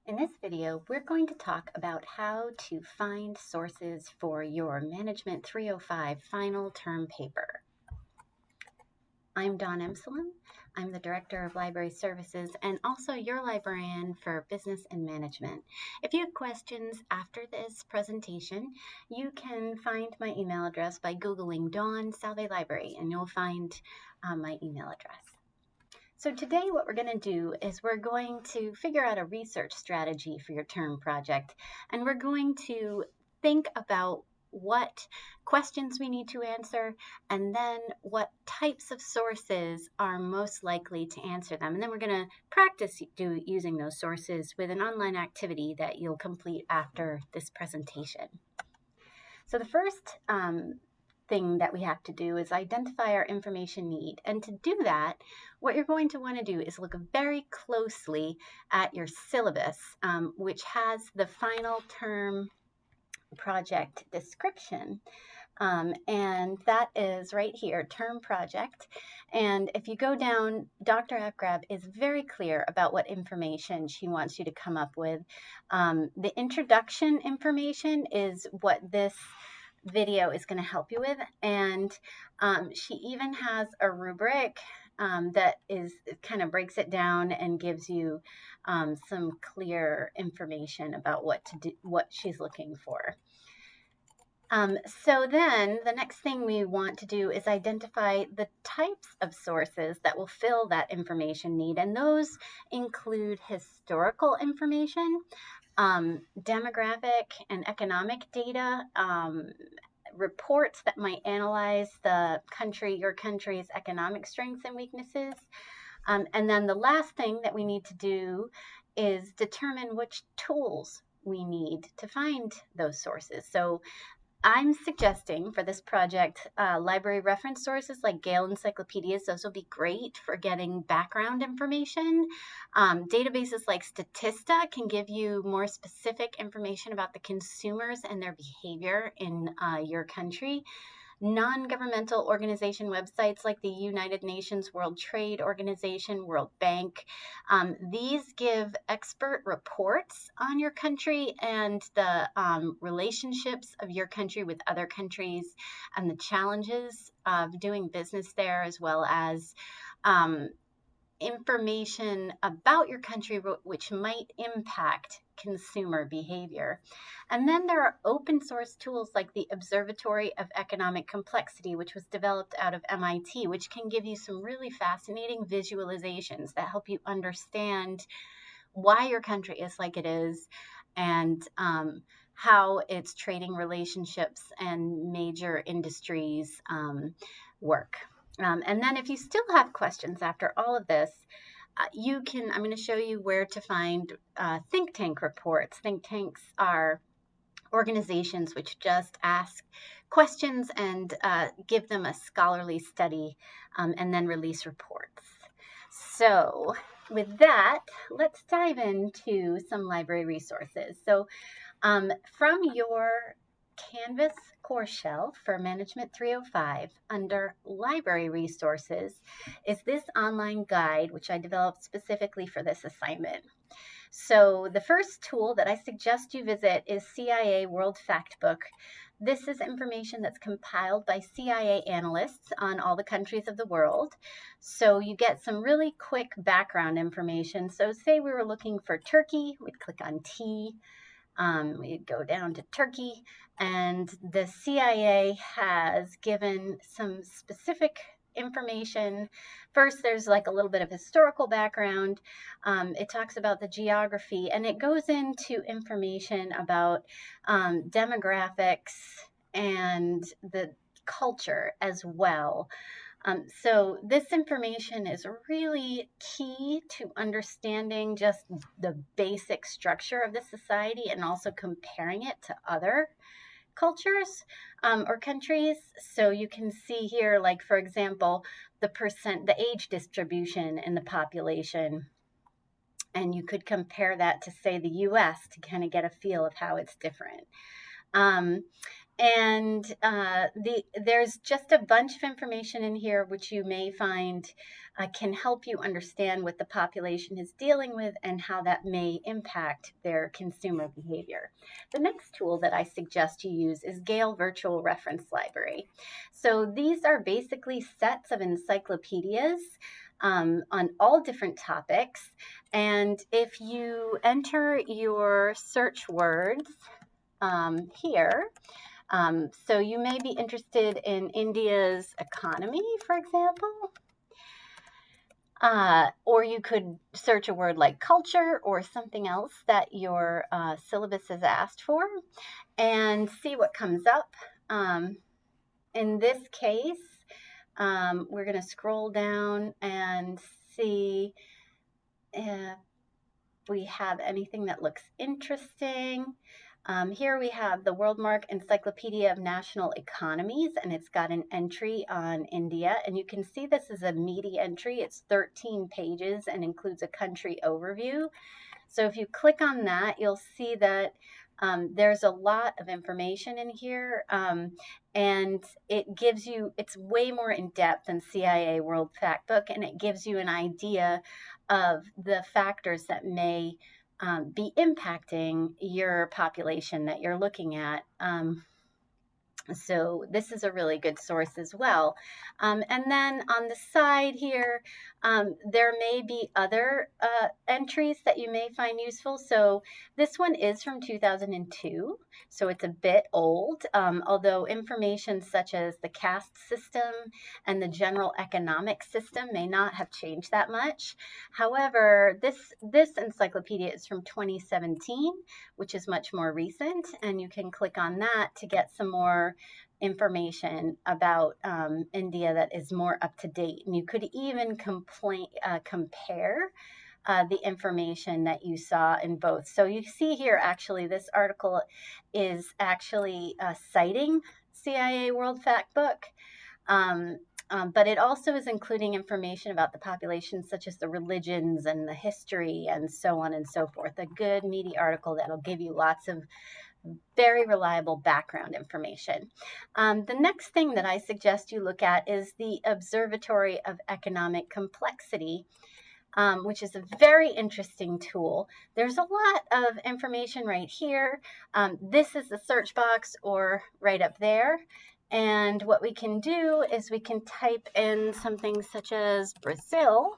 In this video, we're going to talk about how to find sources for your Management 305 final term paper. I'm Dawn Emselem. I'm the Director of Library Services and also your librarian for Business and Management. If you have questions after this presentation, you can find my email address by Googling Dawn Salve Library, and you'll find my email address. So today what we're going to do is we're going to figure out a research strategy for your term project, and we're going to think about what questions we need to answer and then what types of sources are most likely to answer them. And then we're going to practice using those sources with an online activity that you'll complete after this presentation. So the first thing that we have to do is identify our information need. And to do that, what you're going to want to do is look very closely at your syllabus, which has the final term project description. And that is right here, term project. And if you go down, Dr. Apgrab is very clear about what information she wants you to come up with. The introduction information is what this video is going to help you with, and she even has a rubric that kind of breaks it down and gives you some clear information about what to do, what she's looking for. So then the next thing we want to do is identify the types of sources that will fill that information need, and those include historical information, demographic and economic data, reports that might analyze your country's economic strengths and weaknesses. And then the last thing that we need to do is determine which tools we need to find those sources. So I'm suggesting for this project library reference sources like Gale Encyclopedias. Those will be great for getting background information. Databases like Statista can give you more specific information about the consumers and their behavior in your country. Non-governmental organization websites like the United Nations, World Trade Organization, World Bank. These give expert reports on your country and the relationships of your country with other countries and the challenges of doing business there, as well as information about your country which might impact consumer behavior. And then there are open source tools like the Observatory of Economic Complexity, which was developed out of MIT, which can give you some really fascinating visualizations that help you understand why your country is like it is and how its trading relationships and major industries work. And then if you still have questions after all of this, I'm going to show you where to find think tank reports. Think tanks are organizations which just ask questions and give them a scholarly study and then release reports. So with that, let's dive into some library resources. So from your Canvas course shelf for Management 305 under Library Resources is this online guide, which I developed specifically for this assignment. So the first tool that I suggest you visit is CIA World Factbook. This is information that's compiled by CIA analysts on all the countries of the world. So you get some really quick background information. So say we were looking for Turkey, we'd click on T. We'd go down to Turkey, and the CIA has given some specific information. First, there's like a little bit of historical background. It talks about the geography, and it goes into information about demographics and the culture as well. So this information is really key to understanding just the basic structure of the society and also comparing it to other cultures or countries. So you can see here, like, for example, the age distribution in the population. And you could compare that to, say, the US to kind of get a feel of how it's different. And there's just a bunch of information in here which you may find can help you understand what the population is dealing with and how that may impact their consumer behavior. The next tool that I suggest you use is Gale Virtual Reference Library. So these are basically sets of encyclopedias on all different topics. And if you enter your search words here, so you may be interested in India's economy, for example, or you could search a word like culture or something else that your syllabus has asked for and see what comes up. In this case, we're going to scroll down and see if we have anything that looks interesting. Here we have the Worldmark Encyclopedia of National Economies, and it's got an entry on India. And you can see this is a meaty entry. It's 13 pages and includes a country overview. So if you click on that, you'll see that there's a lot of information in here, and it gives you, it's way more in depth than CIA World Factbook, and it gives you an idea of the factors that may be impacting your population that you're looking at. So this is a really good source as well. And then on the side here, there may be other entries that you may find useful. So this one is from 2002, so it's a bit old, although information such as the caste system and the general economic system may not have changed that much. However, this encyclopedia is from 2017, which is much more recent, and you can click on that to get some more information about India that is more up to date. And you could even compare the information that you saw in both. So you see here, actually, this article is actually citing CIA World Factbook, but it also is including information about the population, such as the religions and the history and so on and so forth. A good, meaty article that'll give you lots of very reliable background information. The next thing that I suggest you look at is the Observatory of Economic Complexity, which is a very interesting tool. There's a lot of information right here. This is the search box or right up there. And what we can do is we can type in something such as Brazil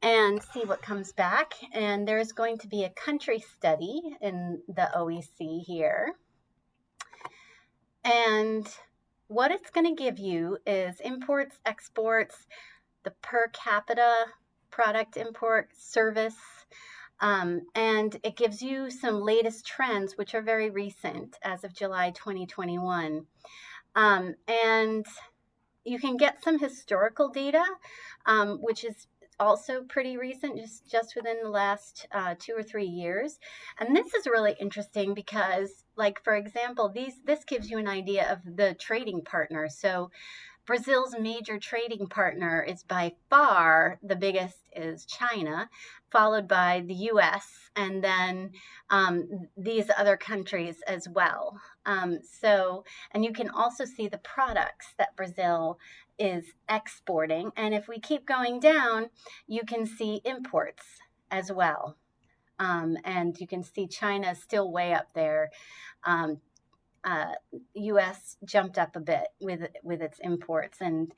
and see what comes back. And there's going to be a country study in the OEC here. And what it's going to give you is imports, exports, the per capita product import service, and it gives you some latest trends, which are very recent as of July 2021. And you can get some historical data, which is also pretty recent, just within the last 2 or 3 years. And this is really interesting because, like, for example, this gives you an idea of the trading partner. So Brazil's major trading partner is by far the biggest is China, followed by the US, and then these other countries as well. And you can also see the products that Brazil is exporting. And if we keep going down, you can see imports as well. And you can see China is still way up there. U.S. jumped up a bit with its imports, and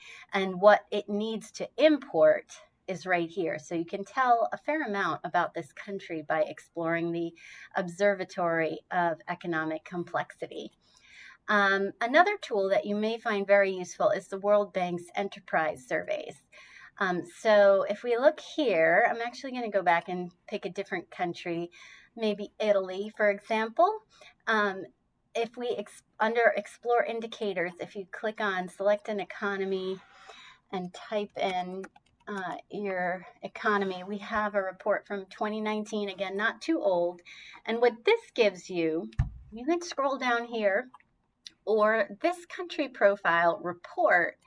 what it needs to import is right here. So you can tell a fair amount about this country by exploring the Observatory of Economic Complexity. Another tool that you may find very useful is the World Bank's enterprise surveys. So if we look here, I'm actually going to go back and pick a different country, maybe Italy, for example. If we under Explore Indicators, if you click on Select an Economy and type in your economy, we have a report from 2019, again, not too old. And what this gives you, you can scroll down here, or this country profile report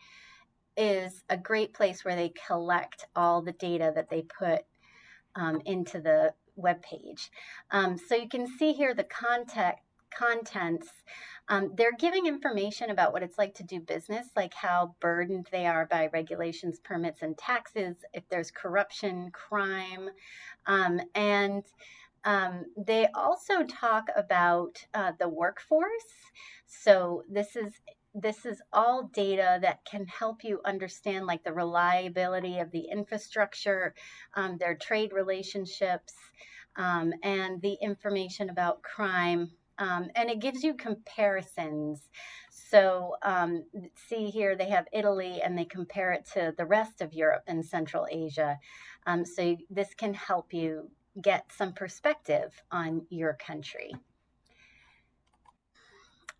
is a great place where they collect all the data that they put into the web page. So you can see here the contents, they're giving information about what it's like to do business, like how burdened they are by regulations, permits, and taxes, if there's corruption, crime, and they also talk about the workforce. So this is all data that can help you understand like the reliability of the infrastructure, their trade relationships, and the information about crime. And it gives you comparisons. So see here, they have Italy and they compare it to the rest of Europe and Central Asia. So this can help you get some perspective on your country.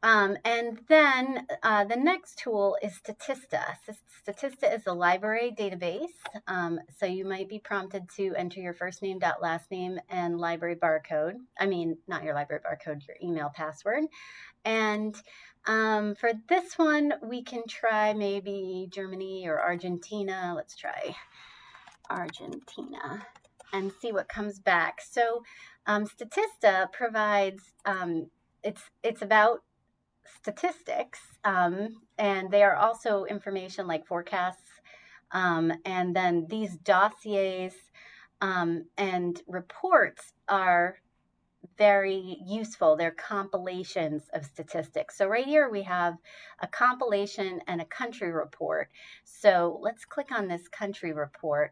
And then the next tool is Statista. Statista is a library database. So you might be prompted to enter your first name, last name, and library barcode. I mean, not your library barcode, your email password. And for this one, we can try maybe Germany or Argentina. Let's try Argentina and see what comes back. So Statista provides, it's about statistics, and they are also information like forecasts, and then these dossiers and reports are very useful. They're compilations of statistics. So right here we have a compilation and a country report. So let's click on this country report.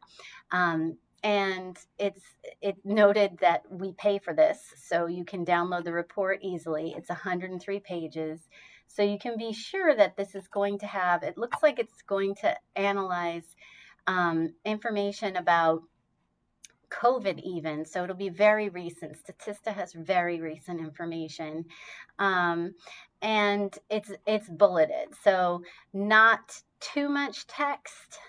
And it noted that we pay for this, so you can download the report easily. It's 103 pages. So you can be sure that this is going to have, it looks like it's going to analyze information about COVID even, so it'll be very recent. Statista has very recent information, and it's bulleted, so not too much text.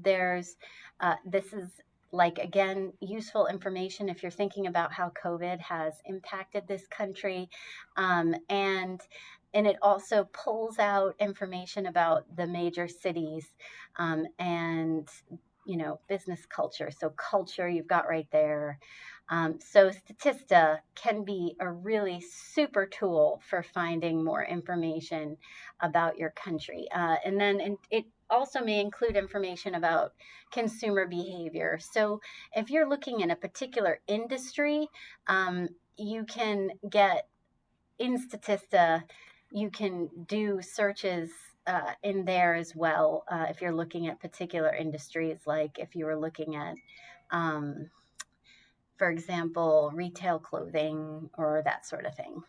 This is like, again, useful information if you're thinking about how COVID has impacted this country, and it also pulls out information about the major cities, and business culture. So culture you've got right there. So Statista can be a really super tool for finding more information about your country. And then it also may include information about consumer behavior. So if you're looking in a particular industry, you can get in Statista, you can do searches in there as well, if you're looking at particular industries, like if you were looking at, for example, retail clothing or that sort of thing.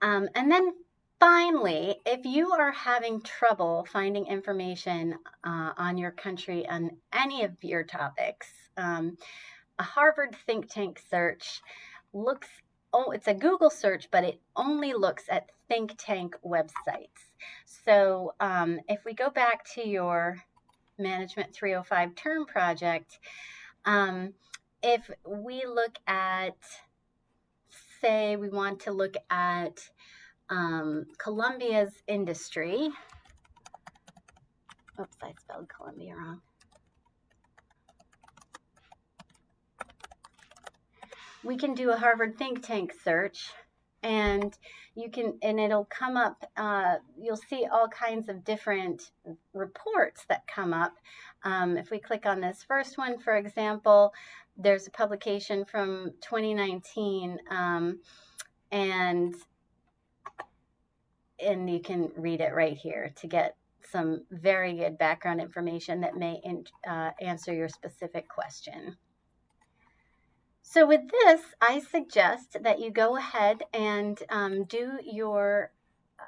And then finally, if you are having trouble finding information on your country on any of your topics, a Harvard think tank search looks, it's a Google search, but it only looks at think tank websites. So if we go back to your Management 305 term project, if we look at, say we want to look at Colombia's industry. Oops, I spelled Colombia wrong. We can do a Harvard think tank search, and it'll come up, you'll see all kinds of different reports that come up. If we click on this first one, for example, there's a publication from 2019, and you can read it right here to get some very good background information that may answer your specific question. So with this, I suggest that you go ahead and do your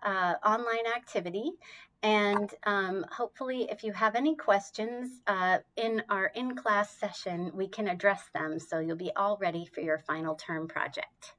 online activity, and hopefully if you have any questions in our in-class session, we can address them, so you'll be all ready for your final term project.